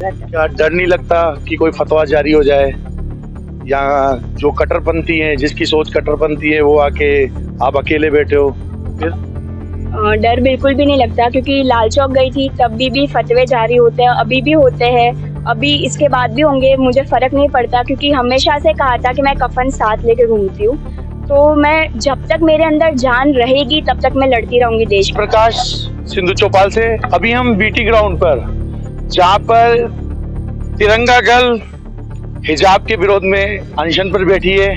क्या डर नहीं लगता कि कोई फतवा जारी हो जाए, या जो कट्टरपंथी हैं, जिसकी सोच कट्टरपंथी है, वो आके आप अकेले बैठे हो फिर? डर बिल्कुल भी नहीं लगता, क्योंकि लाल चौक गई थी तब भी फतवे जारी होते हैं, अभी भी होते हैं, अभी इसके बाद भी होंगे। मुझे फर्क नहीं पड़ता, क्योंकि हमेशा से कहा था कि मैं कफन साथ लेके घूमती हूँ। तो मैं जब तक मेरे अंदर जान रहेगी तब तक मैं लड़ती रहूंगी देश के। प्रकाश सिंधु चौपाल से अभी हम बीटी ग्राउंड पर, जहाँ पर तिरंगा दल हिजाब के विरोध में अनशन पर बैठी है,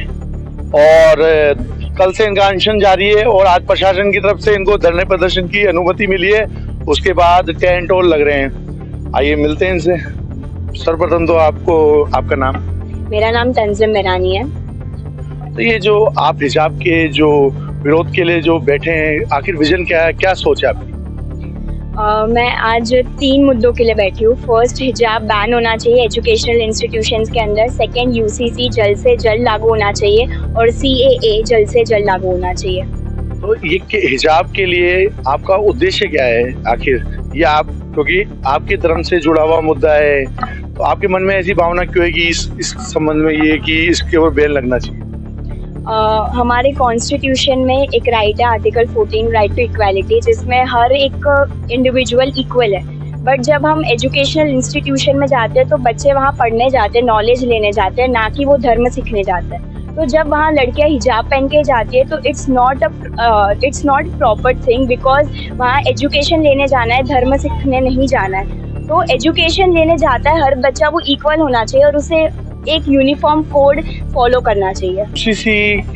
और कल से इनका अनशन जारी है, और आज प्रशासन की तरफ से इनको धरने प्रदर्शन की अनुमति मिली है। उसके बाद टेंट और लग रहे हैं। आइए मिलते हैं इनसे। सर्वप्रथम तो आपका नाम? मेरा नाम तंजिम मेरानी है। तो ये जो आप हिजाब के जो विरोध के लिए जो बैठे हैं, आखिर विजन क्या है, क्या सोच है आपकी? मैं आज 3 मुद्दों के लिए बैठी हूँ। फर्स्ट, हिजाब बैन होना चाहिए एजुकेशनल इंस्टीट्यूशंस के अंदर। सेकंड, यूसीसी जल्द से जल्द लागू होना चाहिए, और सीएए जल्द से जल्द लागू होना चाहिए। तो ये हिजाब के लिए आपका उद्देश्य क्या है आखिर? ये आप, क्योंकि आपके धर्म से जुड़ा हुआ मुद्दा है, तो आपके मन में ऐसी भावना क्यों है कि इस संबंध में ये कि इसके ऊपर बैन लगना चाहिए? हमारे कॉन्स्टिट्यूशन में एक राइट है, आर्टिकल 14, राइट टू इक्वालिटी, जिसमें हर एक इंडिविजुअल इक्वल है। बट जब हम एजुकेशनल इंस्टीट्यूशन में जाते हैं तो बच्चे वहाँ पढ़ने जाते हैं, नॉलेज लेने जाते हैं, ना कि वो धर्म सीखने जाते हैं। तो जब वहाँ लड़कियाँ हिजाब पहन के जाती है तो it's not proper thing, because वहाँ एजुकेशन लेने जाना है, धर्म सीखने नहीं जाना है। तो एजुकेशन लेने जाता है हर बच्चा, वो इक्वल होना चाहिए और उसे एक यूनिफॉर्म कोड फॉलो करना चाहिए।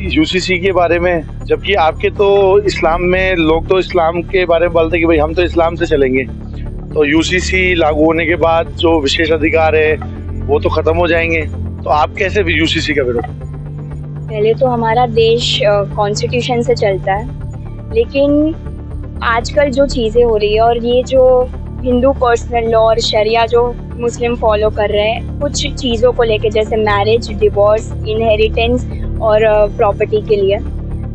यूसीसी के बारे में, जबकि आपके तो इस्लाम में लोग तो इस्लाम के बारे में बोलते हैं कि भाई हम तो इस्लाम से चलेंगे, तो यूसीसी लागू होने के बाद जो विशेष अधिकार है वो तो खत्म हो जाएंगे, तो आप कैसे यूसीसी का विरोध? पहले तो हमारा देश कॉन्स्टिट्यूशन से चलता है, लेकिन आजकल जो चीज़ें हो रही है और ये जो हिंदू पर्सनल लॉ और शरिया जो मुस्लिम फॉलो कर रहे हैं कुछ चीज़ों को लेके, जैसे मैरिज, डिवोर्स, इनहेरिटेंस और प्रॉपर्टी के लिए,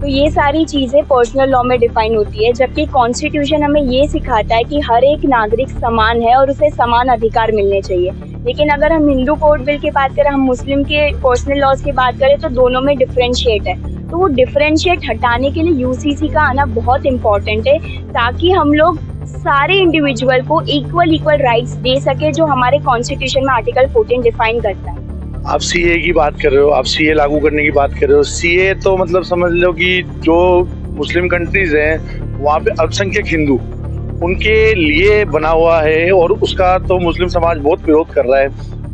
तो ये सारी चीज़ें पर्सनल लॉ में डिफाइन होती है। जबकि कॉन्स्टिट्यूशन हमें ये सिखाता है कि हर एक नागरिक समान है और उसे समान अधिकार मिलने चाहिए। लेकिन अगर हम हिंदू कोड बिल की बात करें, हम मुस्लिम के पर्सनल लॉज की बात करें, तो दोनों में डिफरेंशिएट है। तो वो डिफरेंशिएट हटाने के लिए यूसीसी का आना बहुत इम्पॉर्टेंट है, ताकि हम लोग सारे इंडिविजुअल को इक्वल राइट्स दे सके, जो हमारे कॉन्स्टिट्यूशन में आर्टिकल 14 डिफाइन करता है। आप सीए की बात कर रहे हो, आप सीए लागू करने की बात कर रहे हो। सीए तो मतलब समझ लो कि जो मुस्लिम कंट्रीज हैं वहाँ पे अल्पसंख्यक हिंदू, उनके लिए बना हुआ है, और उसका तो मुस्लिम समाज बहुत विरोध कर रहा है,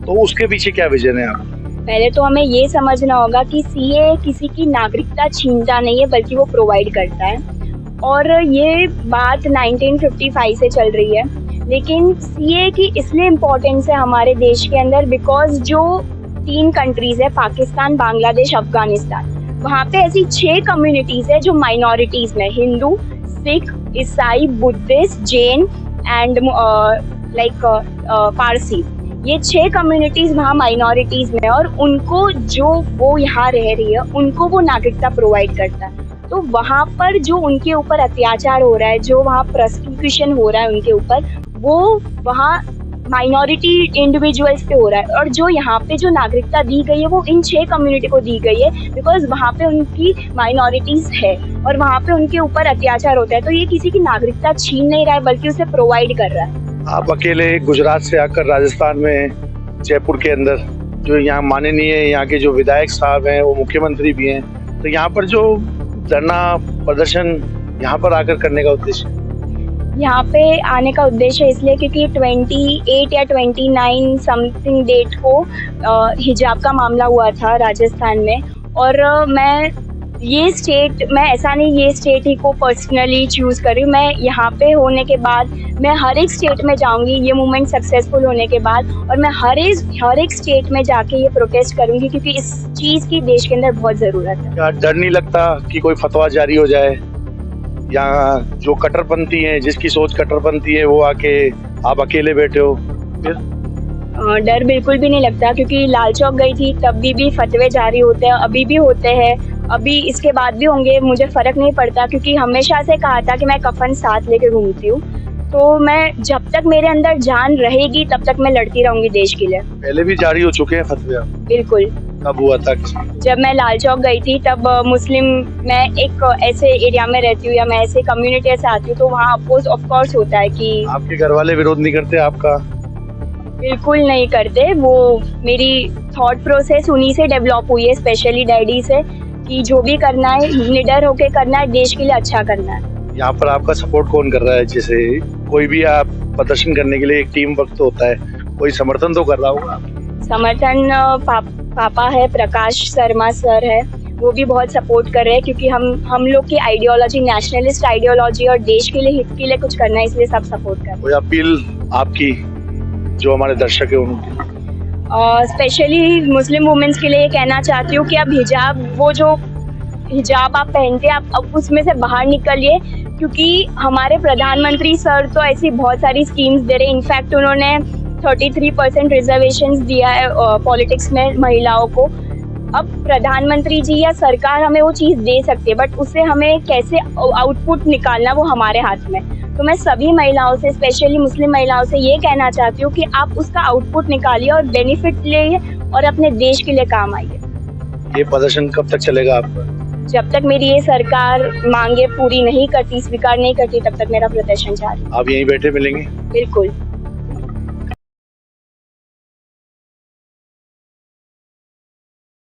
तो उसके पीछे क्या विजन है आप? पहले तो हमें ये समझना होगा कि सीए किसी की नागरिकता छीनता नहीं है, बल्कि वो प्रोवाइड करता है। और ये बात 1955 से चल रही है, लेकिन सीए की इसलिए इम्पोर्टेंस है हमारे देश के अंदर, बिकॉज जो 3 कंट्रीज है, पाकिस्तान, बांग्लादेश, अफगानिस्तान, वहाँ पे ऐसी 6 कम्युनिटीज है जो माइनॉरिटीज में, हिंदू, सिख, ईसाई, बुद्धिस्ट, जैन एंड पारसी, ये 6 कम्युनिटीज वहाँ माइनॉरिटीज में, और उनको जो वो यहाँ रह रही है उनको वो नागरिकता प्रोवाइड करता है। तो वहाँ पर जो उनके ऊपर अत्याचार हो रहा है, जो वहाँ प्रोसिक्यूशन हो रहा है उनके ऊपर, वो वहाँ माइनॉरिटी इंडिविजुअल्स पे हो रहा है। और जो यहाँ पे जो नागरिकता दी गई है वो इन 6 कम्युनिटी को दी गई है, बिकॉज वहाँ पे उनकी माइनॉरिटीज है और वहाँ पे उनके ऊपर अत्याचार होता है। तो ये किसी की नागरिकता छीन नहीं रहा है, बल्कि उसे प्रोवाइड कर रहा है। आप अकेले गुजरात से आकर राजस्थान में, जयपुर के अंदर, जो यहाँ माननीय यहाँ के जो विधायक साहब हैं, वो मुख्यमंत्री भी हैं, तो यहाँ पर जो धरना प्रदर्शन यहाँ पर आकर करने का उद्देश्य? यहाँ पे आने का उद्देश्य इसलिए क्योंकि 28 या 29 समथिंग डेट को हिजाब का मामला हुआ था राजस्थान में, और मैं ऐसा नहीं ये स्टेट ही को पर्सनली चूज कर रही हूँ। मैं यहाँ पे होने के बाद मैं हर एक स्टेट में जाऊँगी, ये मूवमेंट सक्सेसफुल होने के बाद, और मैं हर एक स्टेट में जाके ये प्रोटेस्ट करूँगी, क्योंकि इस चीज़ की देश के अंदर बहुत ज़रूरत है। क्या डर नहीं लगता कि कोई फतवा जारी हो जाए, या जो कट्टरपंथी हैं, जिसकी सोच कट्टरपंथी है, वो आके आप अकेले बैठे हो फिर? डर बिल्कुल भी नहीं लगता, क्योंकि लाल चौक गई थी तब भी फतवे जारी होते हैं, अभी भी होते हैं, अभी इसके बाद भी होंगे। मुझे फर्क नहीं पड़ता, क्योंकि हमेशा से कहा था कि मैं कफन साथ लेके घूमती हूँ। तो मैं जब तक मेरे अंदर जान रहेगी तब तक मैं लड़ती रहूंगी देश के लिए। पहले भी जारी हो चुके हैं फतवे? बिल्कुल। कब हुआ था? जब मैं लाल चौक गई थी तब मुस्लिम, मैं एक ऐसे एरिया में रहती हूँ या मैं ऐसे कम्युनिटी से आती हूँ, तो वहाँ अपोज ऑफ कोर्स होता है कि आपके घर वाले विरोध नहीं करते आपका? बिल्कुल नहीं करते। वो मेरी थॉट प्रोसेस उन्हीं से डेवलप हुई है, स्पेशली डैडी से, कि जो भी करना है निडर होके करना है, देश के लिए अच्छा करना है। यहाँ पर आपका सपोर्ट कौन कर रहा है? जैसे कोई भी आप प्रदर्शन करने के लिए एक टीम वर्क तो होता है, कोई समर्थन तो कर रहा होगा? समर्थन पापा है, प्रकाश शर्मा सर है, वो भी बहुत सपोर्ट कर रहे हैं, क्योंकि हम लोग की आइडियोलॉजी नेशनलिस्ट आइडियोलॉजी और देश के लिए, हित के लिए कुछ करना है, इसलिए सब सपोर्ट कर रहे हैं। कोई अपील आपकी जो हमारे दर्शक है उनकी? स्पेशली मुस्लिम वुमेन्स के लिए ये कहना चाहती हूँ कि अब हिजाब, वो जो हिजाब आप पहनते हैं, आप अब उसमें से बाहर निकलिए, क्योंकि हमारे प्रधानमंत्री सर तो ऐसी बहुत सारी स्कीम्स दे रहे हैं। इनफैक्ट उन्होंने 33% रिजर्वेशंस दिया है पॉलिटिक्स में महिलाओं को। अब प्रधानमंत्री जी या सरकार हमें वो चीज़ दे सकती है, बट उससे हमें कैसे आउटपुट निकालना वो हमारे हाथ में। तो मैं सभी महिलाओं से, स्पेशली मुस्लिम महिलाओं से ये कहना चाहती हूँ कि आप उसका आउटपुट निकालिए और बेनिफिट लिए और अपने देश के लिए काम आइए। ये प्रदर्शन कब तक चलेगा आपका? जब तक मेरी ये सरकार मांगे पूरी नहीं करती, स्वीकार नहीं करती, तब तक मेरा प्रदर्शन जारी। आप यहीं बैठे मिलेंगे? बिल्कुल।